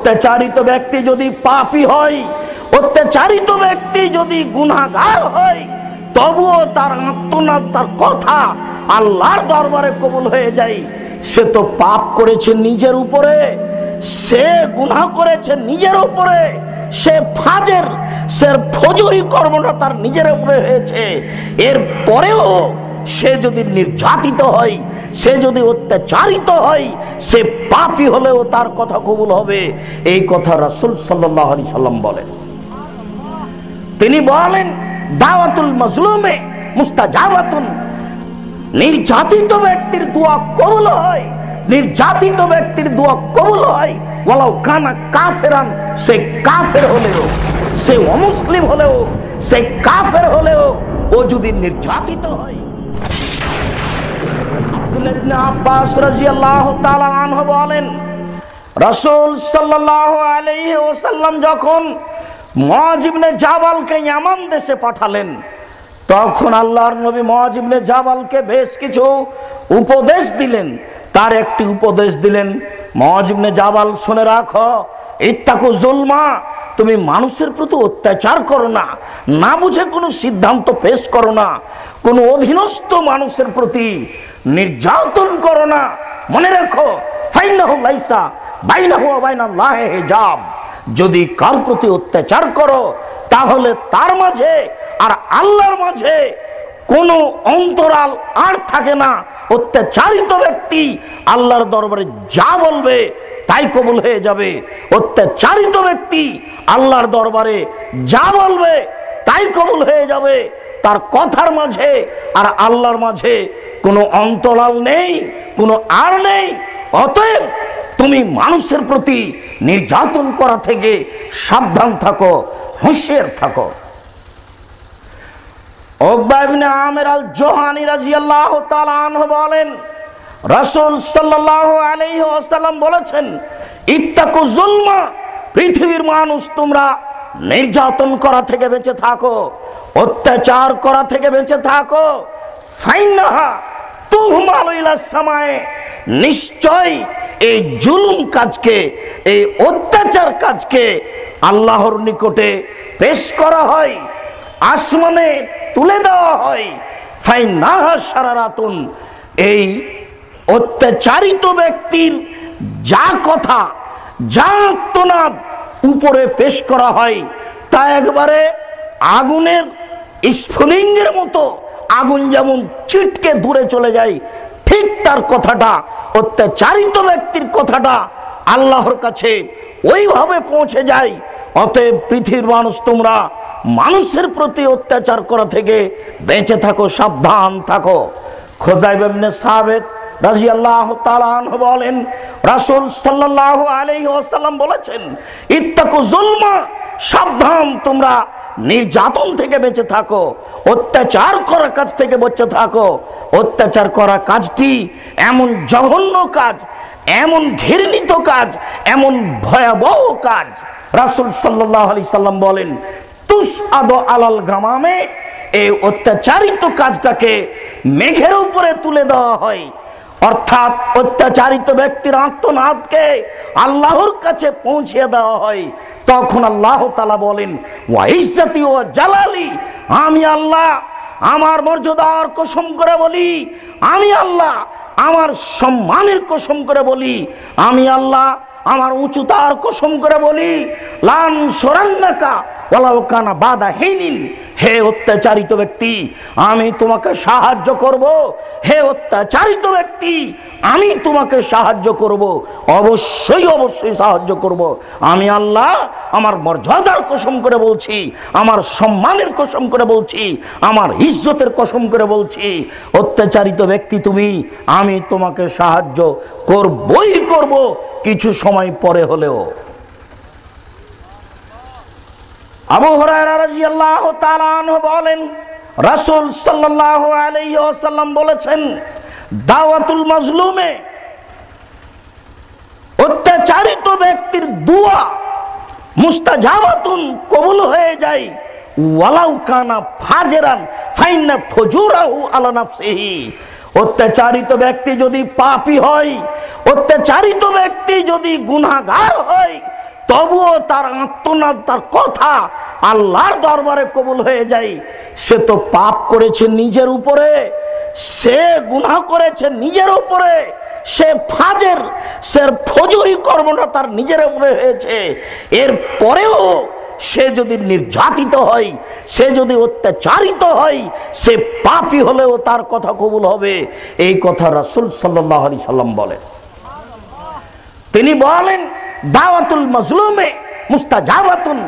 অত্যাচারিত ব্যক্তি যদি পাপী হয়, অত্যাচারিত ব্যক্তি যদি গুনাহগার হয়, তবুও তার আত্মনাদ, তার কথা আল্লাহর দরবারে কবুল হয়ে যায়। সে তো পাপ করেছে নিজের উপরে, সে গুনাহ করেছে নিজের উপরে, সে ফাজের, সে ফজরি কর্মটা তার নিজের উপরে হয়েছে। এর পরেও সে যদি নির্যাতিত হয়, সে যদি অত্যাচারিত হয়, সে পাপী হলেও তার কথা কবুল হবে। এই কথা রাসূল সাল্লাল্লাহু আলাইহি সাল্লাম বলেন। তিনি বলেন, দাওয়াতুল মাজলুমে মুস্তাজাবাতুন, নির্যাতিত ব্যক্তির দোয়া কবুল হয়, নির্যাতিত ব্যক্তির দোয়া কবুল হয় ওয়ালাউ কানা কাফেরান, সে কাফের হলেও, সে অমুসলিম হলেও, সে কাফের হলেও ও যদি নির্যাতিত হয়। আব্দুল্লাহ ইবনে আব্বাস রাদিয়াল্লাহু তাআলা আনহু বলেন, রাসূল সাল্লাল্লাহু আলাইহি ওয়াসাল্লাম যখন মুআয ইবনে জাবালকে ইয়ামান দেশে পাঠালেন, তখন আল্লাহর নবী মুআয ইবনে জাবালকে বেশ কিছু উপদেশ দিলেন। তার একটি উপদেশ দিলেন, মুআয ইবনে জাবাল শুনে রাখো, ইত্তাকু যুলমা, তুমি মানুষের প্রতি অত্যাচার করো না, না বুঝে কোনো সিদ্ধান্ত পেশ করো না, কোনো অধীনস্থ মানুষের প্রতি নির্যাতন করো না। মনে রাখো, ফাইন্নাহু লাইসা বাইনাহু ওয়া বাইনাল্লাহি হিজাব, যদি কার প্রতি অত্যাচার করো তাহলে তার মাঝে আর আল্লাহর মাঝে কোনো অন্তরাল আর থাকে না। অত্যাচারিত ব্যক্তি আল্লাহর দরবারে যা বলবে তাই কবুল হয়ে যাবে। অত্যাচারিত ব্যক্তি আল্লাহর দরবারে যা বলবে তাই কবুল হয়ে যাবে। তার কথার মাঝে আর আল্লাহর মাঝে কোনো অন্তরাল নেই, কোনো আড় নেই। অতএব তুমি মানুষের প্রতি নির্যাতন করা থেকে সাবধান থাকো, হুঁশিয়ার থাকো। উকবা ইবনে আমির আল জোহানী রাদিয়াল্লাহু তাআলা আনহু বলেন, রাসূল সাল্লাল্লাহু আলাইহি ওয়াসাল্লাম বলেছেন, ইত্তাকু যুলমা, পৃথিবীর মানুষ তোমরা নির্যাতন করা থেকে বেঁচে থাকো, অত্যাচার করা থেকে বেঁচে থাকো। ফাইন্নাহা তুহমালু ইলাস সামায়ে, নিশ্চয় এই জুলুম কাজকে, এই অত্যাচার কাজকে আল্লাহর নিকটে পেশ করা হয়, আসমানে তুলে দেওয়া হয়। ফাইন্নাহা শারারাতুন, এই অত্যাচারিত ব্যক্তির যা কথা, যা আত্মনাদ উপরে পেশ করা হয় তা একবারে আগুনের স্ফুলিঙ্গের মতো, আগুন যেমন ছিটকে দূরে চলে যায়, ঠিক তার কথাটা, অত্যাচারিত ব্যক্তির কথাটা আল্লাহর কাছে ওইভাবে পৌঁছে যায়। অতএব পৃথিবীর মানুষ তোমরা মানুষের প্রতি অত্যাচার করা থেকে বেঁচে থাকো, সাবধান থাকো। খুজাইব ইবনে সাবিত রাদিয়াল্লাহু তাআলা আনহু বলেন, রাসূল সাল্লাল্লাহু আলাইহি ওয়াসাল্লাম বলেছেন, ইত্তাকু যুলমা, সাবধান তোমরা নির্যাতন থেকে বেঁচে থাকো, অত্যাচার করা কাজ থেকে বেঁচে থাকো। অত্যাচার করা কাজটি এমন জঘন্য কাজ, এমন ঘৃণিত কাজ, এমন ভয়াবহ কাজ। রাসূল সাল্লাল্লাহু আলাইহি সাল্লাম বলেন, তুসআদু আলাল গামামে, এই অত্যাচারিত কাজটাকে মেঘের উপরে তুলে দেওয়া হয়। অর্থাৎ অত্যাচারিত ব্যক্তির আত্মনাদকে আল্লাহর কাছে পৌঁছে দেওয়া হয়। তখন আল্লাহ তাআলা বলেন, ওয়া ইজ্জতি ওয়া জালালি, আমি আল্লাহ আমার মর্যাদার কসম করে বলি, আমি আল্লাহ আমার সম্মানের কসম করে বলি, আমি আল্লাহ আমার উচ্চতার কসম করে বলি, লান সুরান্নাকা ওয়ালাউ কানা বাদা হিনিন, হে অত্যাচারিত ব্যক্তি আমি তোমাকে সাহায্য করব, হে অত্যাচারিত ব্যক্তি আমি তোমাকে সাহায্য করব, অবশ্যই অবশ্যই সাহায্য করব। আমি আল্লাহ আমার মর্যাদার কসম করে বলছি, আমার সম্মানের কসম করে বলছি, আমার ইজ্জতের কসম করে বলছি, অত্যাচারিত ব্যক্তি তুমি, আমি তোমাকে সাহায্য করবই করব, কিছু সময় পরে হলেও। আবু হুরায়রা রাদিয়াল্লাহু তাআলা আনহু বলেন, রাসূল সাল্লাল্লাহু আলাইহি ওয়াসাল্লাম বলেছেন, দাওয়াতুল মাজলুমে, অত্যাচারিত ব্যক্তির দোয়া মুস্তাজাবাতুন, কবুল হয়ে যায়, ওয়ালাউ কানা ফাজেরান ফাইন্না ফুজুরাহু আলা নাফসিহি, অত্যাচারিত ব্যক্তি যদি পাপী হয়, অত্যাচারিত ব্যক্তি যদি গুনাহগার হয়, তবুও তার আত্মনাদ, তার কথা আল্লাহর দরবারে কবুল হয়ে যায়, সে তো পাপ করেছে নিজের উপরে, সে গুনাহ করেছে নিজের উপরে, সে ফাজের, সে ফজরি কর্মটা তার নিজের উপরে হয়েছে। এর পরেও সে যদি নির্যাতিত হয়, সে যদি অত্যাচারিত হয়, সে পাপী হলেও তার কথা কবুল হবে। এই কথা রাসূল সাল্লাল্লাহু আলাইহি সাল্লাম বলেন। তিনি বলেন দাওয়াতুল মাজলুমে মুস্তাজাবাতুন,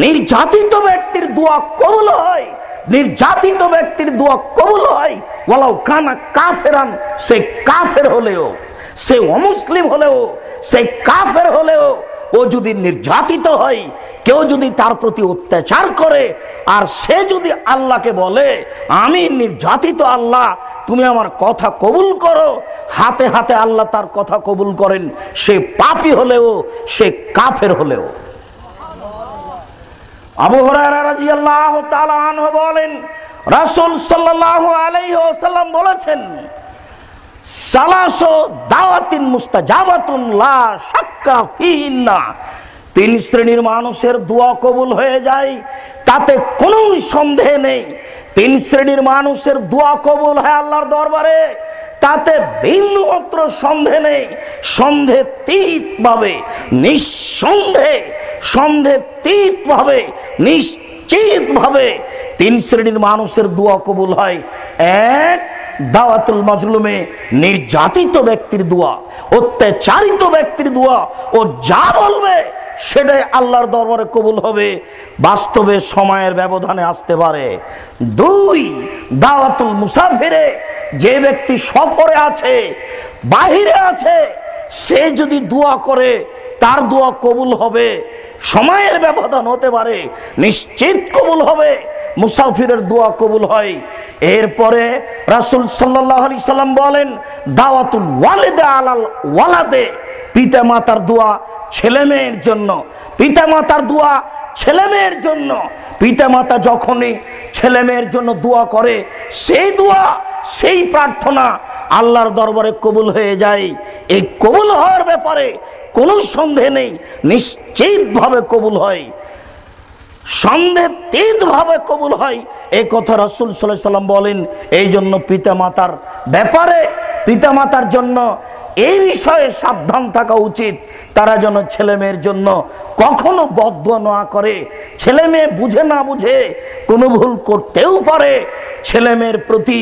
নির্যাতিত ব্যক্তির দোয়া কবুল হয়, নির্যাতিত ব্যক্তির দোয়া কবুল হয়। ওয়ালাউ কানা কাফেরান, সে কাফের হলেও, সে অমুসলিম হলেও, সে কাফের হলেও, ও যদি নির্যাতিত হয়, কেউ যদি তার প্রতি অত্যাচার করে, আর সে যদি আল্লাহকে বলে আমি নির্যাতিত, আল্লাহ তুমি আমার কথা কবুল করো, হাতে হাতে আল্লাহ তার কথা কবুল করেন, সে পাপী হলেও, সে কাফের হলেও। আবু হুরায়রা রাদিয়াল্লাহু তাআলা আনহু বলেন রাসূল সাল্লাল্লাহু আলাইহি ওয়াসাল্লাম বলেছেন সালাসু দাওয়াতিন মুস্তাজাবাতুন লা শাক্কা ফিহিন্না, তিন শ্রেণীর মানুষের দোয়া কবুল হয়ে যায়, তাতে কোনো সন্দেহ নেই। তিন শ্রেণীর মানুষের দোয়া কবুল হয় আল্লাহর দরবারে, তাতে বিন্দুমাত্র সন্দেহ নেই। সন্দেহাতীতভাবে, নিঃসন্দেহে, সন্দেহাতীতভাবে, নিশ্চিতভাবে তিন শ্রেণীর মানুষের দোয়া কবুল হয়। এক, দাওয়াতুল মাজলুমে, নির্যাতিত ব্যক্তির দোয়া, অত্যাচারিত ব্যক্তির দোয়া, ও যা বলবে সেটাই আল্লাহর দরবারে কবুল হবে, বাস্তবে সময়ের ব্যবধানে আসতে পারে। দুই, দাওয়াতুল মুসাফিরে, যে ব্যক্তি সফরে আছে, বাহিরে আছে, সে যদি দোয়া করে তার দোয়া কবুল হবে, সময়ের ব্যবধান হতে পারে, নিশ্চিত কবুল হবে, মুসাফিরের দোয়া কবুল হয়। এরপরে রাসূল সাল্লাল্লাহু আলাইহি সাল্লাম বলেন দাওয়াতুল ওয়ালিদে আলাল ওয়ালাদে, পিতা মাতার দোয়া ছেলে মেয়ের জন্য, পিতা মাতার দোয়া ছেলে মেয়ের জন্য। পিতা মাতা যখনই ছেলে মেয়ের জন্য দোয়া করে, সেই দোয়া, সেই প্রার্থনা আল্লাহর দরবারে কবুল হয়ে যায়। এই কবুল হওয়ার ব্যাপারে কোনো সন্দেহ নেই, নিশ্চিতভাবে কবুল হয়, সন্দেহাতীতভাবে কবুল হয়। এই কথা রাসূল সাল্লাল্লাহু আলাইহি সাল্লাম বলেন। এই জন্য পিতামাতার ব্যাপারে, পিতামাতার জন্য এই বিষয়ে সাবধান থাকা উচিত, তারা যেন ছেলে মেয়ের জন্য কখনো বদদোয়া না করে। ছেলে মেয়ে বুঝে না বুঝে কোনো ভুল করতেও পারে, ছেলে মেয়ের প্রতি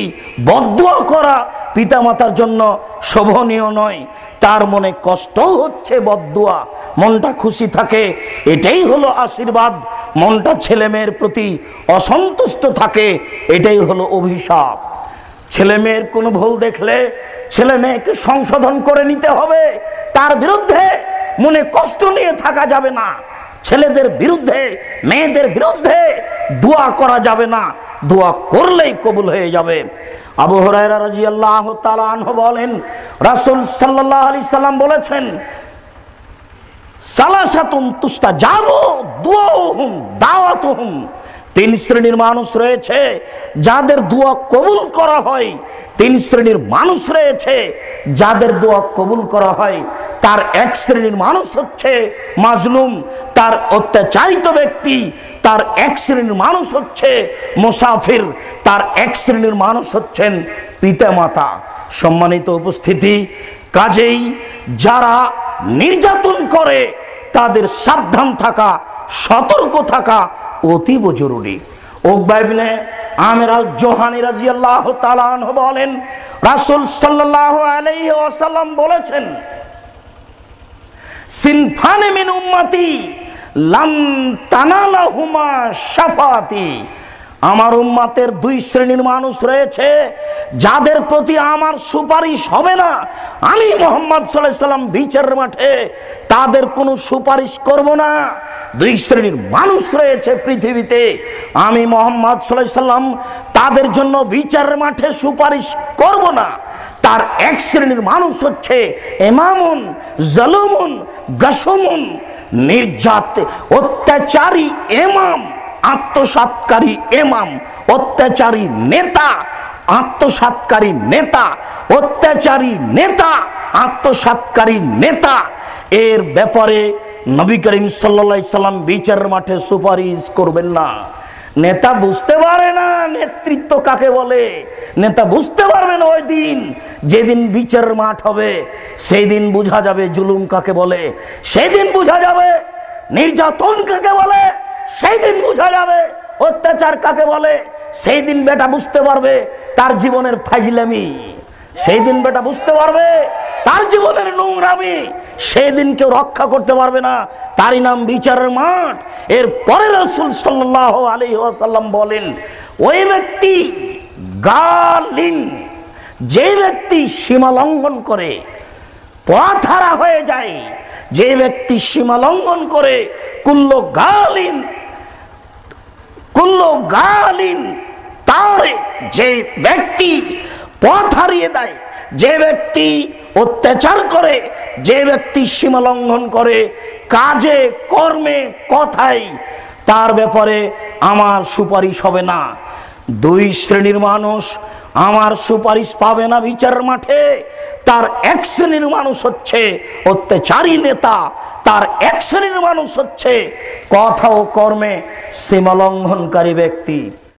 বদদোয়া করা পিতামাতার জন্য শোভনীয় নয়। তার মনে কষ্টও হচ্ছে বদদোয়া, মনটা খুশি থাকে, এটাই হলো আশীর্বাদ। মনটা ছেলে মেয়ের প্রতি অসন্তুষ্ট থাকে, এটাই হলো অভিশাপ। ছেলে মেয়ের কোনো ভুল দেখলে ছেলে মেয়েকে সংশোধন করে নিতে হবে, তার বিরুদ্ধে মনে কষ্ট নিয়ে থাকা যাবে না। ছেলেদের বিরুদ্ধে, মেয়েদের বিরুদ্ধে দোয়া করা যাবে না, দোয়া করলেই কবুল হয়ে যাবে। আবু হুরায়রা রাদিয়াল্লাহু তাআলা আনহু বলেন রাসূল সাল্লাল্লাহু আলাইহি সাল্লাম বলেছেন সালাসাতুন তুস্তাজাবু দুআউহুম দাওয়াতুহুম, তিন শ্রেণীর মানুষ রয়েছে যাদের দোয়া কবুল করা হয়। তিন শ্রেণীর মানুষ রয়েছে যাদের দোয়া কবুল করা হয়। তার এক শ্রেণীর মানুষ হচ্ছে মাজলুম, তার অত্যাচারিত ব্যক্তি। তার এক শ্রেণীর মানুষ হচ্ছে মুসাফির, তার এক শ্রেণীর মানুষ হচ্ছেন পিতামাতা। সম্মানিত উপস্থিতি, কাজেই যারা নির্যাতন করে তাদের সাবধান থাকা, সতর্ক থাকা অতীব জরুরি। উকবা ইবনে আমির আল জোহানী রাদিয়াল্লাহু তাআলা আনহু বলেন রাসূল সাল্লাল্লাহু আলাইহি ওয়াসাল্লাম বলেছেন সিনফানে মিন উম্মতি লাম তানালাহুমা শাফাতি, আমার উম্মতের দুই শ্রেণীর মানুষ রয়েছে যাদের প্রতি আমার সুপারিশ হবে না। আমি মুহাম্মদ সাল্লাল্লাহু আলাইহি সাল্লাম বিচারের মাঠে তাদের কোনো সুপারিশ করব না। দুই শ্রেণীর মানুষ রয়েছে পৃথিবীতে, আমি মুহাম্মদ সাল্লাল্লাহু আলাইহি সাল্লাম তাদের জন্য বিচারের মাঠে সুপারিশ করব না। তার এক শ্রেণীর মানুষ হচ্ছে ইমামুন জালুমুন গাসুমুন, অত্যাচারী ইমাম, আত্মসাৎকারী ইমাম, অত্যাচারী নেতা, আত্মসাৎকারী নেতা, অত্যাচারী নেতা, আত্মসাৎকারী নেতা। এর ব্যাপারে নবী করিম সাল্লাল্লাহু আলাইহি সাল্লাম বিচারের মাঠে সুপারিশ করবেন না। নেতা বুঝতে পারে না নেতৃত্ব কাকে বলে। নেতা বুঝতে পারবে না ওই দিন, যেদিন বিচারের মাঠ হবে সেই দিন বোঝা যাবে জুলুম কাকে বলে, সেই দিন বোঝা যাবে নির্যাতন কাকে বলে, সেই দিন বোঝা যাবে অত্যাচার কাকে বলে। সেই দিন বেটা বুঝতে পারবে তার জীবনের ফাজলামি, সেই দিন বেটা বুঝতে পারবে তার জীবনের নোংরামি। সেই দিন কেউ রক্ষা করতে পারবে না, তারই নাম বিচারের মাঠ। এর পরে রাসূল সাল্লাল্লাহু আলাইহি ওয়াসাল্লাম বলেন, ওই ব্যক্তি গালিন, যে ব্যক্তি সীমা লঙ্ঘন করে পথহারা হয়ে যায়, যে ব্যক্তি সীমা লঙ্ঘন করে, কুল্লু গালিন, তার যে ব্যক্তি পথ হারিয়ে দেয়, যে ব্যক্তি অত্যাচার করে, যে ব্যক্তি সীমা লঙ্ঘন করে কাজে কর্মে কথায়, তার ব্যাপারে আমার সুপারিশ হবে না। দুই শ্রেণীর মানুষ আমার সুপারিশ পাবে না বিচারের মাঠে। তার এক শ্রেণীর মানুষ হচ্ছে অত্যাচারী নেতা, তার এক শ্রেণীর মানুষ হচ্ছে কথা ও কর্মে সীমা লঙ্ঘনকারী ব্যক্তি।